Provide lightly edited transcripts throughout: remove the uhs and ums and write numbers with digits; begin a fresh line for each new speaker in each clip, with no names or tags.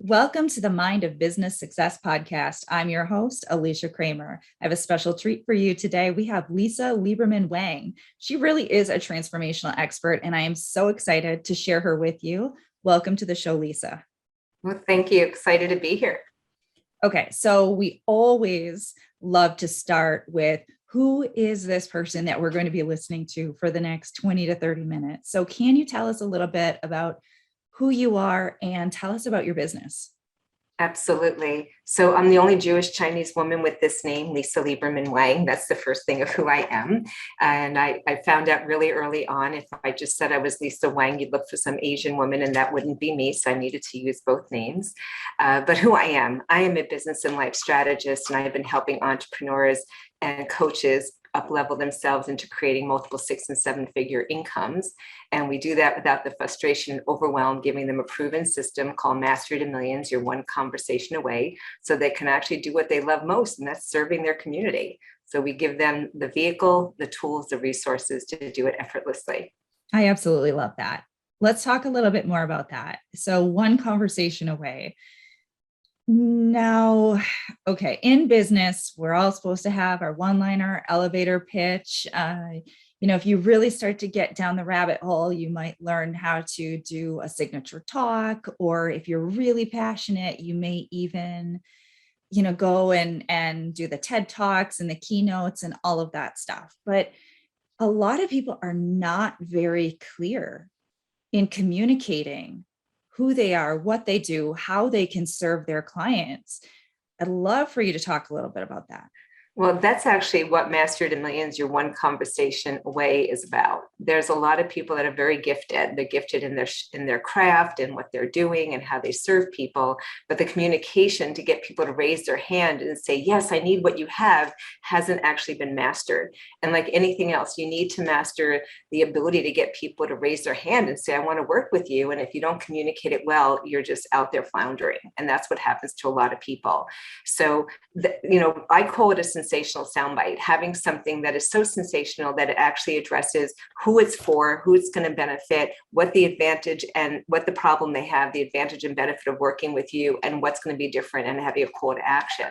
Welcome to the Mind of Business Success podcast. I'm your host, Alicia Cramer. I have a special treat for you today. We have Lisa Lieberman Wang. She really is a transformational expert, and I am so excited to share her with you. Welcome to the show, Lisa.
Well, thank you. Excited to be here.
Okay, so we always love to start with who is this person that we're going to be listening to for the next 20 to 30 minutes. So can you tell us a little bit about who you are and tell us about your business?
Absolutely. So I'm the only Jewish Chinese woman with this name, Lisa Lieberman Wang. That's the first thing of who I am. And I found out really early on, if I just said I was Lisa Wang, you'd look for some Asian woman and that wouldn't be me. So I needed to use both names. But who I am a business and life strategist, and I've been helping entrepreneurs and coaches up-level themselves into creating multiple 6- and 7-figure incomes. And we do that without the frustration and overwhelm, giving them a proven system called Mastery to Millions. You're one conversation away, so they can actually do what they love most, and that's serving their community. So we give them the vehicle, the tools, the resources to do it effortlessly.
I absolutely love that. Let's talk a little bit more about that. So one conversation away. Now, okay, in business, we're all supposed to have our one-liner elevator pitch. If you really start to get down the rabbit hole, you might learn how to do a signature talk, or if you're really passionate, you may even, go and do the TED Talks and the keynotes and all of that stuff. But a lot of people are not very clear in communicating who they are, what they do, how they can serve their clients. I'd love for you to talk a little bit about that.
Well, that's actually what Master to Millions, Your One Conversation Away is about. There's a lot of people that are very gifted. They're gifted in their craft and what they're doing and how they serve people. But the communication to get people to raise their hand and say, yes, I need what you have, hasn't actually been mastered. And like anything else, you need to master the ability to get people to raise their hand and say, I want to work with you. And if you don't communicate it well, you're just out there floundering. And that's what happens to a lot of people. So, I call it a sensational soundbite, having something that is so sensational that it actually addresses who it's for, who it's going to benefit, what the advantage and what the problem they have, the advantage and benefit of working with you, and what's going to be different, and having a call to action.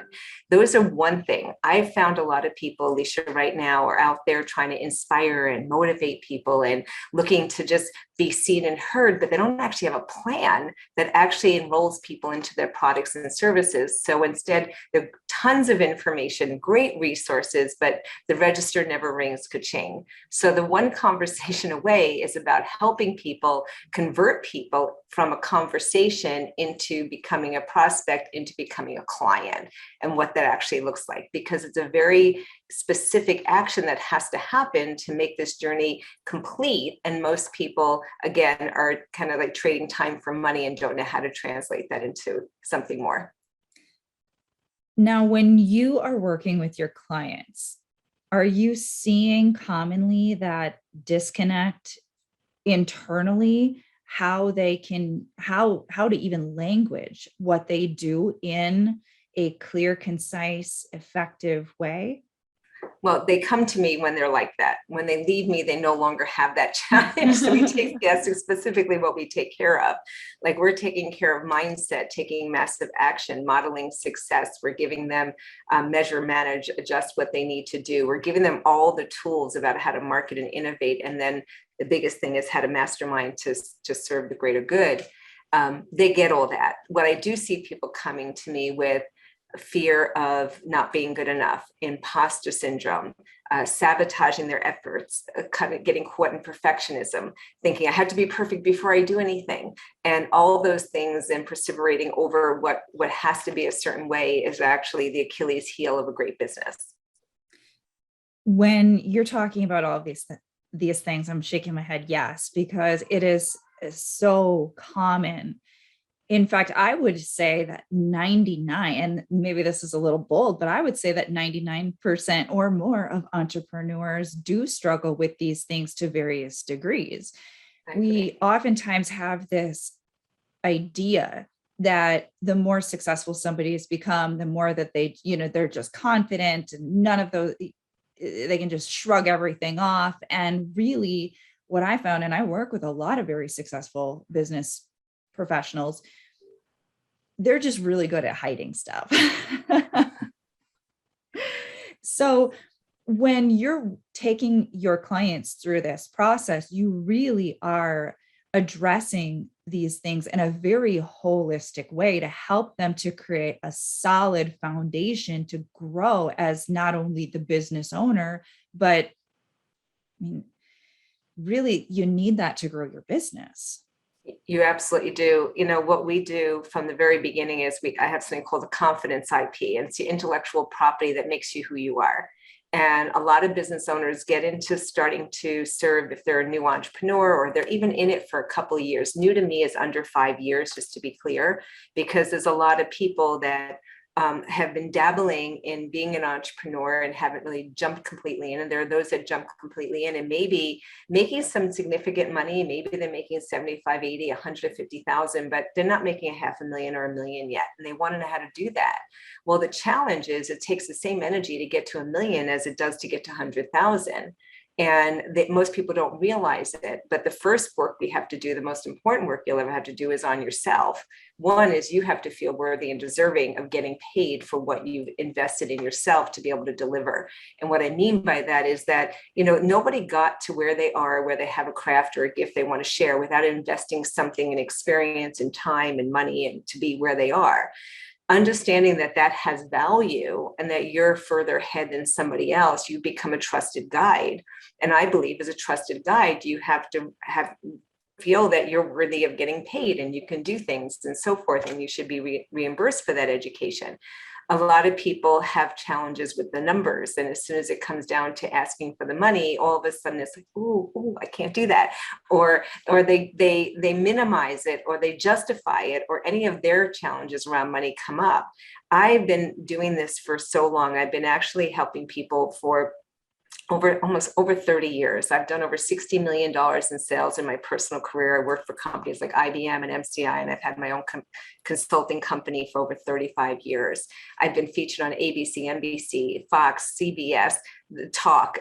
Those are one thing. I've found a lot of people, Alicia, right now are out there trying to inspire and motivate people and looking to just be seen and heard, but they don't actually have a plan that actually enrolls people into their products and services. So instead, there are tons of information, great resources, but the register never rings ka-ching. So the one conversation away is about helping people convert people from a conversation into becoming a prospect, into becoming a client, and what that actually looks like, because it's a very specific action that has to happen to make this journey complete. And most people, again, are kind of like trading time for money and don't know how to translate that into something more.
Now, when you are working with your clients, are you seeing commonly that disconnect internally, how to even language what they do in a clear, concise, effective way?
Well, they come to me when they're like that. When they leave me, they no longer have that challenge. So we take, yes, specifically what we take care of. Like we're taking care of mindset, taking massive action, modeling success. We're giving them measure, manage, adjust what they need to do. We're giving them all the tools about how to market and innovate. And then the biggest thing is how to mastermind to serve the greater good. They get all that. What I do see people coming to me with fear of not being good enough, imposter syndrome, sabotaging their efforts, kind of getting caught in perfectionism, thinking I have to be perfect before I do anything. And all those things and perseverating over what has to be a certain way is actually the Achilles heel of a great business.
When you're talking about all of these things, I'm shaking my head, yes, because it is so common. In fact, I would say that 99, and maybe this is a little bold, but I would say that 99% or more of entrepreneurs do struggle with these things to various degrees. We oftentimes have this idea that the more successful somebody has become, the more that they're just confident and none of those, they can just shrug everything off. And really what I found, and I work with a lot of very successful business professionals, they're just really good at hiding stuff. So when you're taking your clients through this process, you really are addressing these things in a very holistic way to help them to create a solid foundation to grow as not only the business owner, but I mean, really, you need that to grow your business.
You absolutely do. You know, what we do from the very beginning is I have something called a confidence IP, and it's the intellectual property that makes you who you are. And a lot of business owners get into starting to serve if they're a new entrepreneur or they're even in it for a couple of years. New to me is under 5 years, just to be clear, because there's a lot of people that have been dabbling in being an entrepreneur and haven't really jumped completely in. And there are those that jump completely in and maybe making some significant money. Maybe they're making 75, 80, 150,000, but they're not making $500,000 or $1 million yet. And they want to know how to do that. Well, the challenge is it takes the same energy to get to $1 million as it does to get to 100,000. And that most people don't realize it. But the first work we have to do, the most important work you'll ever have to do, is on yourself. One is you have to feel worthy and deserving of getting paid for what you've invested in yourself to be able to deliver. And what I mean by that is that, you know, nobody got to where they are, where they have a craft or a gift they want to share without investing something in experience and time and money and to be where they are. Understanding that that has value and that you're further ahead than somebody else, you become a trusted guide. And I believe as a trusted guide, you have to feel that you're worthy of getting paid and you can do things and so forth, and you should be reimbursed for that education. A lot of people have challenges with the numbers, and as soon as it comes down to asking for the money, all of a sudden it's like, ooh, I can't do that, or they minimize it, or they justify it, or any of their challenges around money come up. I've been doing this for so long. I've been actually helping people for almost over 30 years. I've done over $60 million in sales in my personal career. I worked for companies like IBM and MCI, and I've had my own consulting company for over 35 years. I've been featured on ABC, NBC, Fox, CBS, The Talk,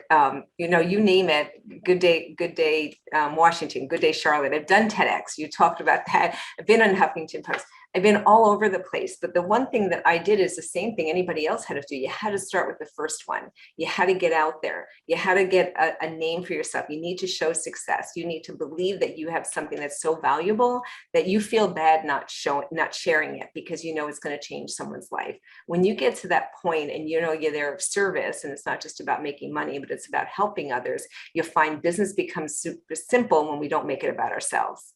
you know, you name it. Good Day, Washington, Good Day, Charlotte. I've done TEDx. You talked about that. I've been on Huffington Post. I've been all over the place. But the one thing that I did is the same thing anybody else had to do. You had to start with the first one. You had to get out there. You had to get a name for yourself. You need to show success. You need to believe that you have something that's so valuable that you feel bad not sharing it, because you know it's going to change someone's life. When you get to that point and you know you're there of service, and it's not just about making money, but it's about helping others, you'll find business becomes super simple when we don't make it about ourselves.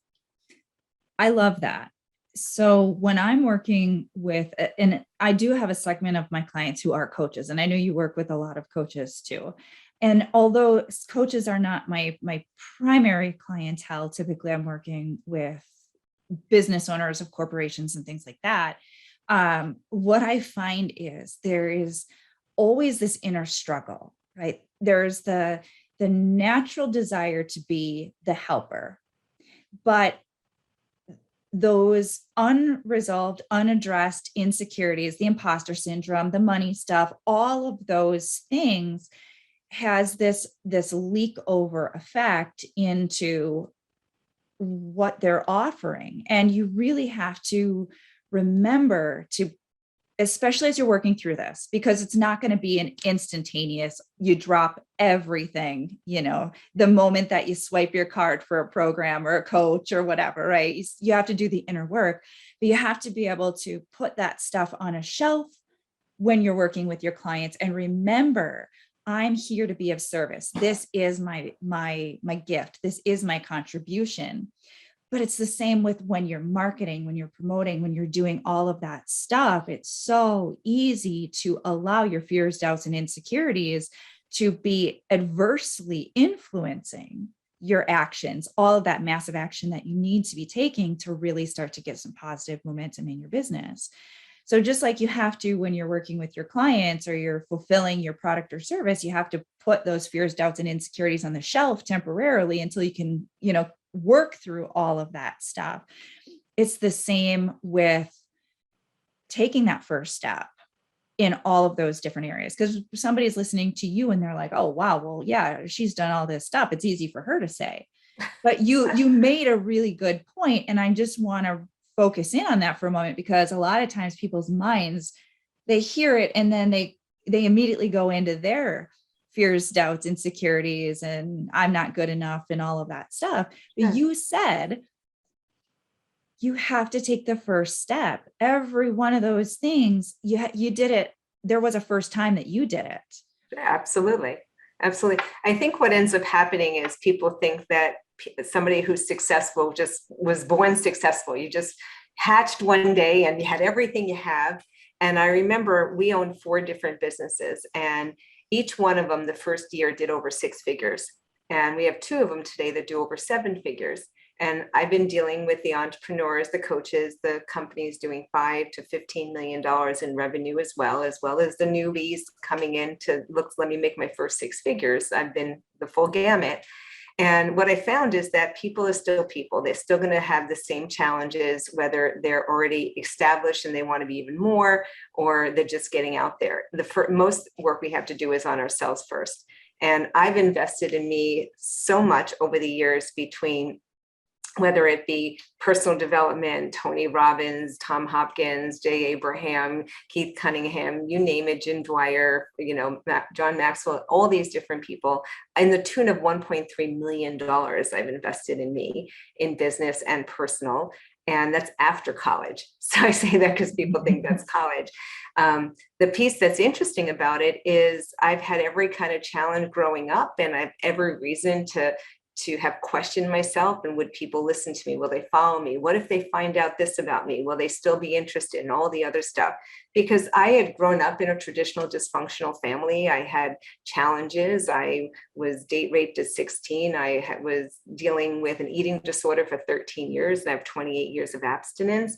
I love that. So when I'm working with, and I do have a segment of my clients who are coaches, and I know you work with a lot of coaches too. And although coaches are not my primary clientele, typically I'm working with business owners of corporations and things like that. What I find is there is always this inner struggle, right? There's the natural desire to be the helper, but those unresolved, unaddressed insecurities, the imposter syndrome, the money stuff, all of those things has this leak over effect into what they're offering. And you really have to remember to, especially as you're working through this, because it's not going to be an instantaneous, you drop everything, you know, the moment that you swipe your card for a program or a coach or whatever, right? You have to do the inner work, but you have to be able to put that stuff on a shelf when you're working with your clients and remember, I'm here to be of service. This is my gift. This is my contribution. But it's the same with when you're marketing, when you're promoting, when you're doing all of that stuff. It's so easy to allow your fears, doubts, and insecurities to be adversely influencing your actions, all of that massive action that you need to be taking to really start to get some positive momentum in your business. So just like you have to, when you're working with your clients or you're fulfilling your product or service, you have to put those fears, doubts, and insecurities on the shelf temporarily until you can, you know, work through all of that stuff. It's the same with taking that first step in all of those different areas. Because somebody's listening to you and they're like, oh, wow, well, yeah, she's done all this stuff. It's easy for her to say. But you made a really good point, and I just want to focus in on that for a moment, because a lot of times people's minds, they hear it and then they immediately go into their fears, doubts, insecurities, and I'm not good enough and all of that stuff. But
Sure.
you said you have to take the first step. Every one of those things, you did it. There was a first time that you did it.
Absolutely. Absolutely. I think what ends up happening is people think that somebody who's successful just was born successful. You just hatched one day and you had everything you have. And I remember we owned 4 different businesses, and each one of them the first year did over 6 figures. And we have 2 of them today that do over 7 figures. And I've been dealing with the entrepreneurs, the coaches, the companies doing $5 to $15 million in revenue, as well as the newbies coming in to look, let me make my first 6 figures. I've been the full gamut. And what I found is that people are still people. They're still going to have the same challenges, whether they're already established and they want to be even more, or they're just getting out there. Most work we have to do is on ourselves first. And I've invested in me so much over the years, between whether it be personal development, Tony Robbins, Tom Hopkins, Jay Abraham, Keith Cunningham, you name it, Jim Dwyer, John Maxwell, all these different people, in the tune of $1.3 million I've invested in me, in business and personal. And that's after college. So I say that because people think that's college. The piece that's interesting about it is I've had every kind of challenge growing up, and I have every reason to have questioned myself. And would people listen to me? Will they follow me? What if they find out this about me? Will they still be interested in all the other stuff? Because I had grown up in a traditional dysfunctional family. I had challenges. I was date raped at 16. I was dealing with an eating disorder for 13 years. And I have 28 years of abstinence.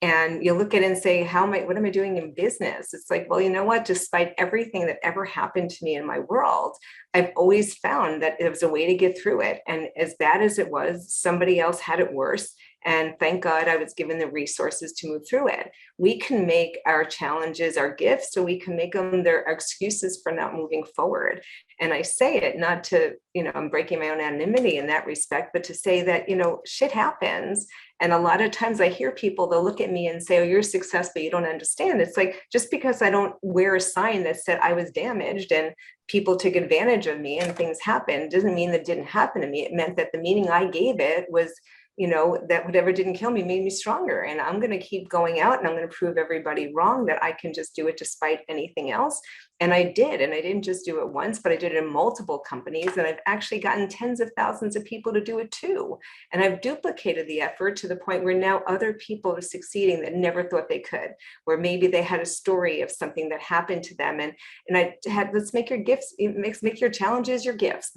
And you look at it and say, what am I doing in business? It's like, well, you know what? Despite everything that ever happened to me in my world, I've always found that there was a way to get through it. And as bad as it was, somebody else had it worse. And thank God I was given the resources to move through it. We can make our challenges our gifts, so we can make them their excuses for not moving forward. And I say it not to, I'm breaking my own anonymity in that respect, but to say that, shit happens. And a lot of times I hear people, they'll look at me and say, oh, you're successful, you don't understand. It's like, just because I don't wear a sign that said I was damaged and people took advantage of me and things happened, doesn't mean that it didn't happen to me. It meant that the meaning I gave it was, that whatever didn't kill me made me stronger. And I'm going to keep going out, and I'm going to prove everybody wrong that I can just do it despite anything else. And I did. And I didn't just do it once, but I did it in multiple companies. And I've actually gotten tens of thousands of people to do it too. And I've duplicated the effort to the point where now other people are succeeding that never thought they could, where maybe they had a story of something that happened to them. And I had, let's make your gifts, make your challenges your gifts.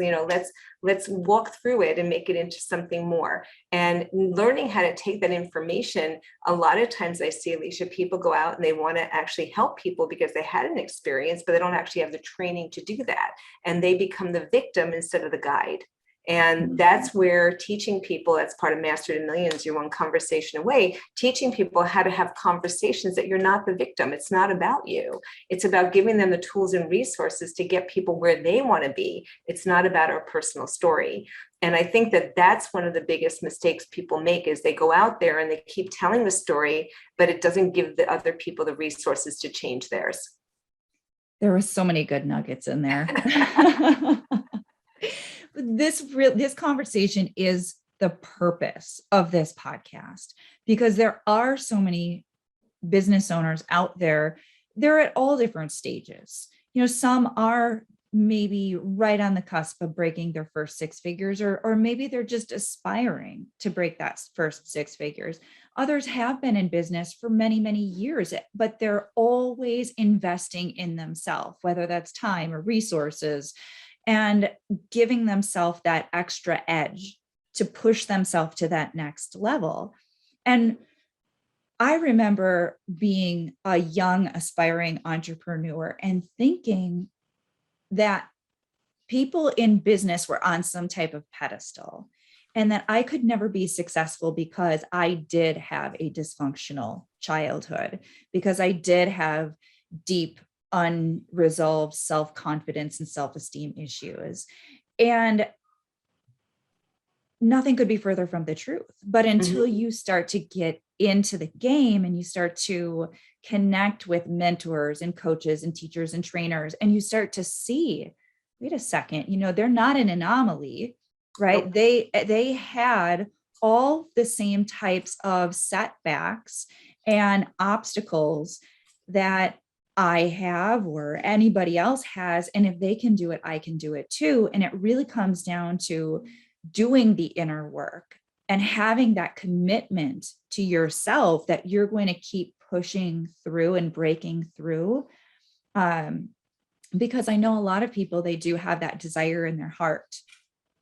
Let's walk through it and make it into something more. And learning how to take that information, a lot of times I see, Alicia, people go out and they want to actually help people because they had an experience, but they don't actually have the training to do that. And they become the victim instead of the guide. And that's where teaching people, that's part of Mastered in Millions, you're one conversation away, teaching people how to have conversations that you're not the victim. It's not about you. It's about giving them the tools and resources to get people where they want to be. It's not about our personal story. And I think that that's one of the biggest mistakes people make, is they go out there and they keep telling the story, but it doesn't give the other people the resources to change theirs.
There were so many good nuggets in there. This conversation is the purpose of this podcast, because there are so many business owners out there. They're at all different stages. Some are maybe right on the cusp of breaking their first 6 figures, or maybe they're just aspiring to break that first 6 figures. Others have been in business for many, many years, but they're always investing in themselves, whether that's time or resources, and giving themselves that extra edge to push themselves to that next level. And I remember being a young, aspiring entrepreneur and thinking that people in business were on some type of pedestal, and that I could never be successful because I did have a dysfunctional childhood, because I did have deep, unresolved self-confidence and self-esteem issues. And nothing could be further from the truth. But until you start to get into the game and you start to connect with mentors and coaches and teachers and trainers, and you start to see, wait a second, they're not an anomaly, right?
Nope.
They had all the same types of setbacks and obstacles that I have or anybody else has. And if they can do it, I can do it too. And it really comes down to doing the inner work and having that commitment to yourself that you're going to keep pushing through and breaking through. Because I know a lot of people, they do have that desire in their heart.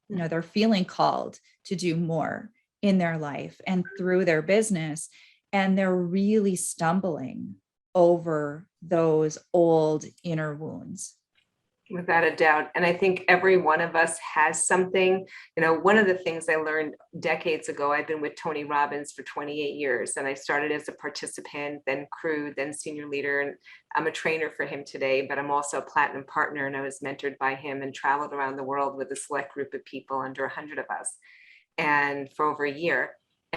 They're feeling called to do more in their life and through their business, and they're really stumbling over those old inner wounds.
Without a doubt. And I think every one of us has something. One of the things I learned decades ago, I've been with Tony Robbins for 28 years, and I started as a participant, then crew, then senior leader. And I'm a trainer for him today, but I'm also a platinum partner. And I was mentored by him and traveled around the world with a select group of people, under 100 of us, and for over a year.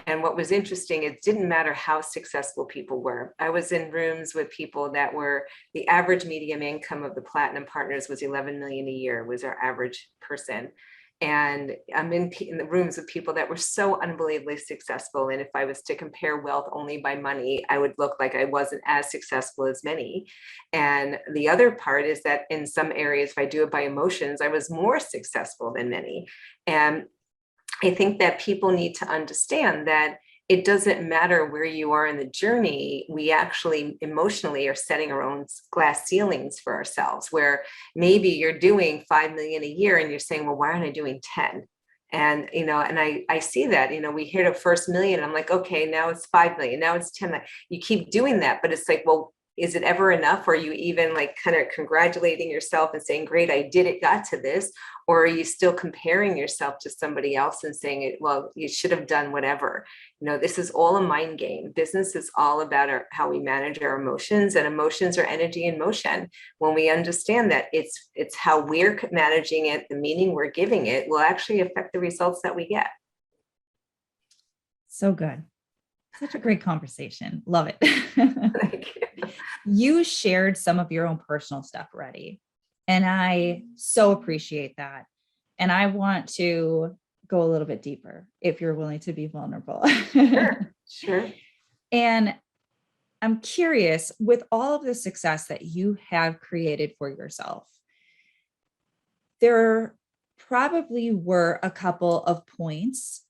And what was interesting, it didn't matter how successful people were. I was in rooms with people that were, the average medium income of the platinum partners was 11 million a year, was our average person. And I'm in the rooms with people that were so unbelievably successful. And if I was to compare wealth only by money, I would look like I wasn't as successful as many. And the other part is that in some areas, if I do it by emotions, I was more successful than many. And I think that people need to understand that it doesn't matter where you are in the journey. We actually emotionally are setting our own glass ceilings for ourselves, where maybe you're doing 5 million a year and you're saying, well, why aren't I doing 10? And, and I see that, we hit a first million. I'm like, okay, now it's 5 million. Now it's 10. You keep doing that, but it's like, well, is it ever enough? Or are you even like kind of congratulating yourself and saying, great, I did it, got to this? Or are you still comparing yourself to somebody else and saying, well, you should have done whatever? This is all a mind game. Business is all about how we manage our emotions, and emotions are energy in motion. When we understand that it's how we're managing it, the meaning we're giving it will actually affect the results that we get.
So good. Such a great conversation. Love it.
Thank you.
You shared some of your own personal stuff already, and I so appreciate that. And I want to go a little bit deeper if you're willing to be vulnerable.
Sure.
And I'm curious, with all of the success that you have created for yourself, there probably were a couple of points.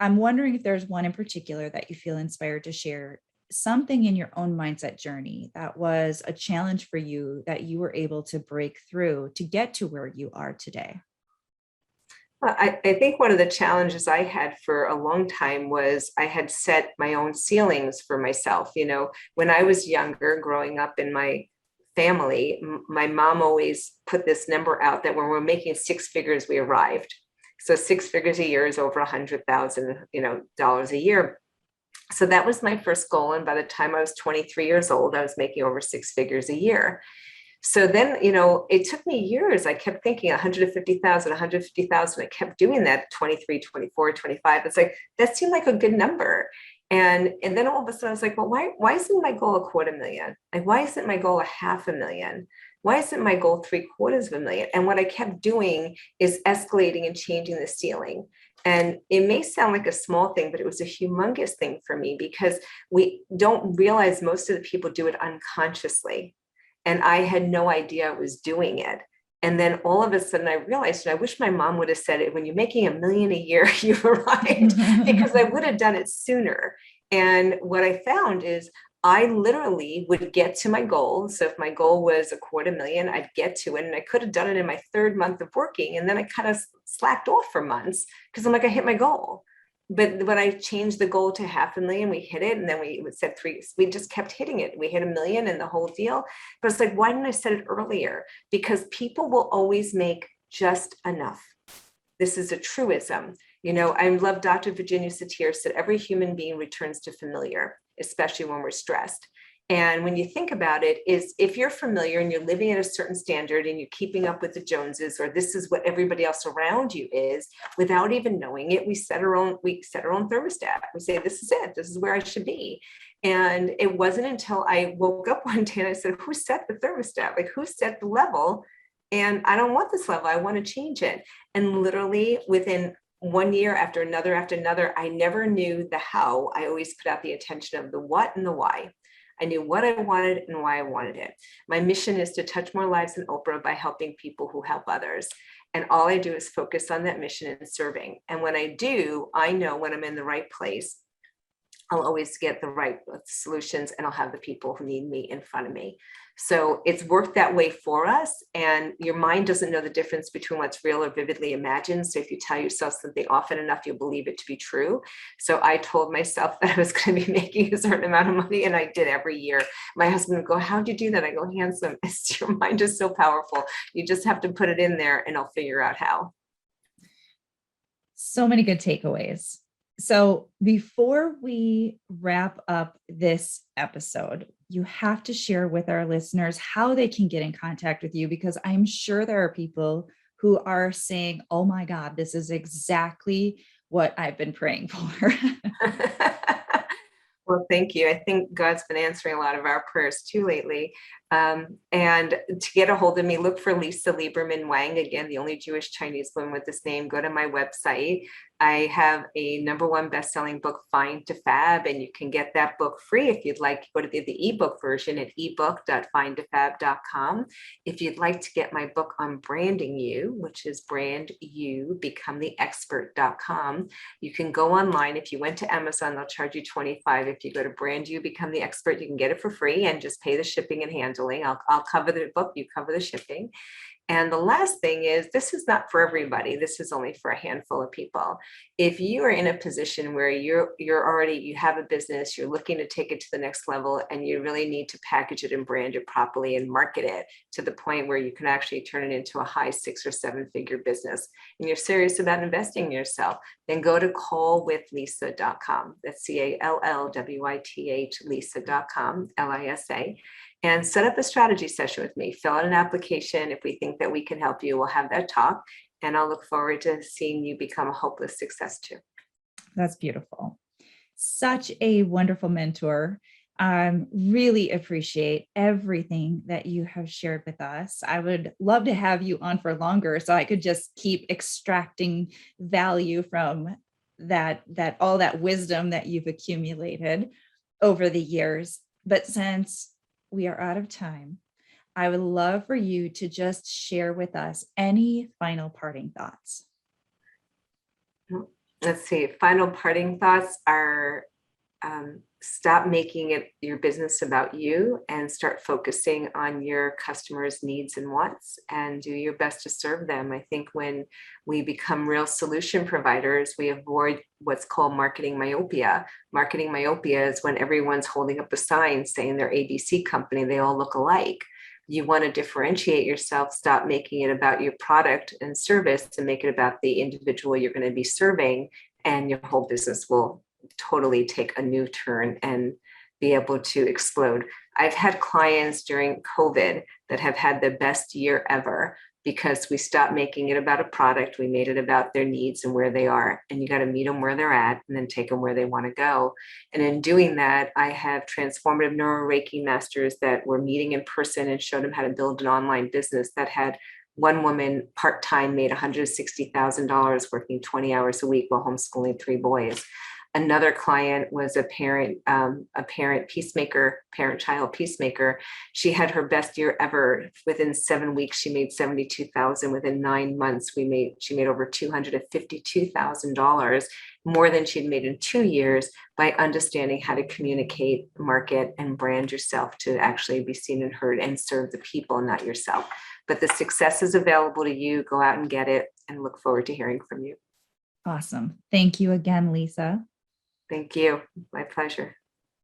I'm wondering if there's one in particular that you feel inspired to share, something in your own mindset journey that was a challenge for you that you were able to break through to get to where you are today.
Well, I think one of the challenges I had for a long time was I had set my own ceilings for myself. When I was younger, growing up in my family, my mom always put this number out that when we're making 6 figures, we arrived. So 6 figures a year is over $100,000, dollars a year. So that was my first goal. And by the time I was 23 years old, I was making over 6 figures a year. So then, it took me years. I kept thinking 150,000, 150,000. I kept doing that, 23, 24, 25. It's like, that seemed like a good number. And then all of a sudden I was like, well, why isn't my goal $250,000? Like, why isn't my goal $500,000? Why isn't my goal $750,000? And what I kept doing is escalating and changing the ceiling. And it may sound like a small thing, but it was a humongous thing for me, because we don't realize most of the people do it unconsciously. And I had no idea I was doing it. And then all of a sudden I realized, and I wish my mom would have said it, when you're making $1 million a year, you've arrived, because I would have done it sooner. And what I found is I literally would get to my goal. So if my goal was $250,000, I'd get to it. And I could have done it in my 3rd month of working. And then I kind of slacked off for months because I'm like, I hit my goal. But when I changed the goal to $500,000, we hit it. And then we said 3, we just kept hitting it. We hit $1 million and the whole deal. But it's like, why didn't I set it earlier? Because people will always make just enough. This is a truism. I love Dr. Virginia Satir said, every human being returns to familiar, especially when we're stressed. And when you think about it, is if you're familiar and you're living at a certain standard and you're keeping up with the Joneses, or this is what everybody else around you is, without even knowing it, we set our own thermostat. We say, this is it, this is where I should be. And it wasn't until I woke up one day and I said, who set the thermostat? Like, who set the level? And I don't want this level, I want to change it. And literally within 1 year after another, I never knew the how. I always put out the attention of the what and the why. I knew what I wanted and why I wanted it. My mission is to touch more lives than Oprah by helping people who help others. And all I do is focus on that mission and serving. And when I do, I know when I'm in the right place, I'll always get the right solutions, and I'll have the people who need me in front of me. So it's worked that way for us. And your mind doesn't know the difference between what's real or vividly imagined. So if you tell yourself something often enough, you'll believe it to be true. So I told myself that I was going to be making a certain amount of money, and I did every year. My husband would go, how'd you do that? I go, handsome. Your mind is so powerful. You just have to put it in there and I'll figure out how.
So many good takeaways. So before we wrap up this episode, you have to share with our listeners how they can get in contact with you, because I'm sure there are people who are saying, oh my God, this is exactly what I've been praying for.
Well, thank you. I think God's been answering a lot of our prayers too lately. And to get a hold of me, look for Lisa Lieberman Wang. Again, the only Jewish Chinese woman with this name. Go to my website. I have a #1 best-selling book, Find to Fab, and you can get that book free if you'd like. Go to the ebook version at ebook.findtofab.com. If you'd like to get my book on branding you, which is brand you, become the expert.com, you can go online. If you went to Amazon, they'll charge you $25. If you go to brand you, become the expert, you can get it for free and just pay the shipping and handling. I'll cover the book, you cover the shipping. And the last thing is, this is not for everybody. This is only for a handful of people. If you are in a position where you have a business, you're looking to take it to the next level, and you really need to package it and brand it properly and market it to the point where you can actually turn it into a high 6 or 7 figure business, and you're serious about investing in yourself, then go to callwithlisa.com. That's CALLWITH Lisa.com, LISA. And set up a strategy session with me. Fill out an application. If we think that we can help you, we'll have that talk. And I'll look forward to seeing you become a hopeless success too.
That's beautiful. Such a wonderful mentor. Really appreciate everything that you have shared with us. I would love to have you on for longer so I could just keep extracting value from that all that wisdom that you've accumulated over the years. But since we are out of time, I would love for you to just share with us any final parting thoughts.
Let's see. Final parting thoughts are stop making it your business about you and start focusing on your customers' needs and wants, and do your best to serve them. I think when we become real solution providers, we avoid what's called marketing myopia. Marketing myopia is when everyone's holding up a sign saying they're ABC company, they all look alike. You want to differentiate yourself, stop making it about your product and service, and make it about the individual you're going to be serving, and your whole business will totally take a new turn and be able to explode. I've had clients during COVID that have had the best year ever because we stopped making it about a product. We made it about their needs and where they are. And you got to meet them where they're at and then take them where they want to go. And in doing that, I have transformative neuro Reiki masters that were meeting in person and showed them how to build an online business that had one woman part-time made $160,000 working 20 hours a week while homeschooling 3 boys. Another client was a parent-child peacemaker. She had her best year ever. Within 7 weeks, she made $72,000. Within 9 months, she made over $252,000, more than she'd made in 2 years, by understanding how to communicate, market, and brand yourself to actually be seen and heard and serve the people, not yourself. But the success is available to you. Go out and get it, and look forward to hearing from you.
Awesome. Thank you again, Lisa.
Thank you. My pleasure.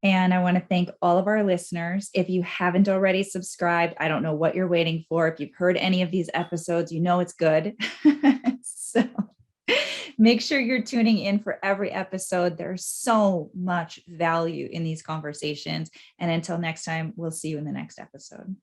And I want to thank all of our listeners. If you haven't already subscribed, I don't know what you're waiting for. If you've heard any of these episodes, you know it's good. So Make sure you're tuning in for every episode. There's so much value in these conversations. And until next time, we'll see you in the next episode.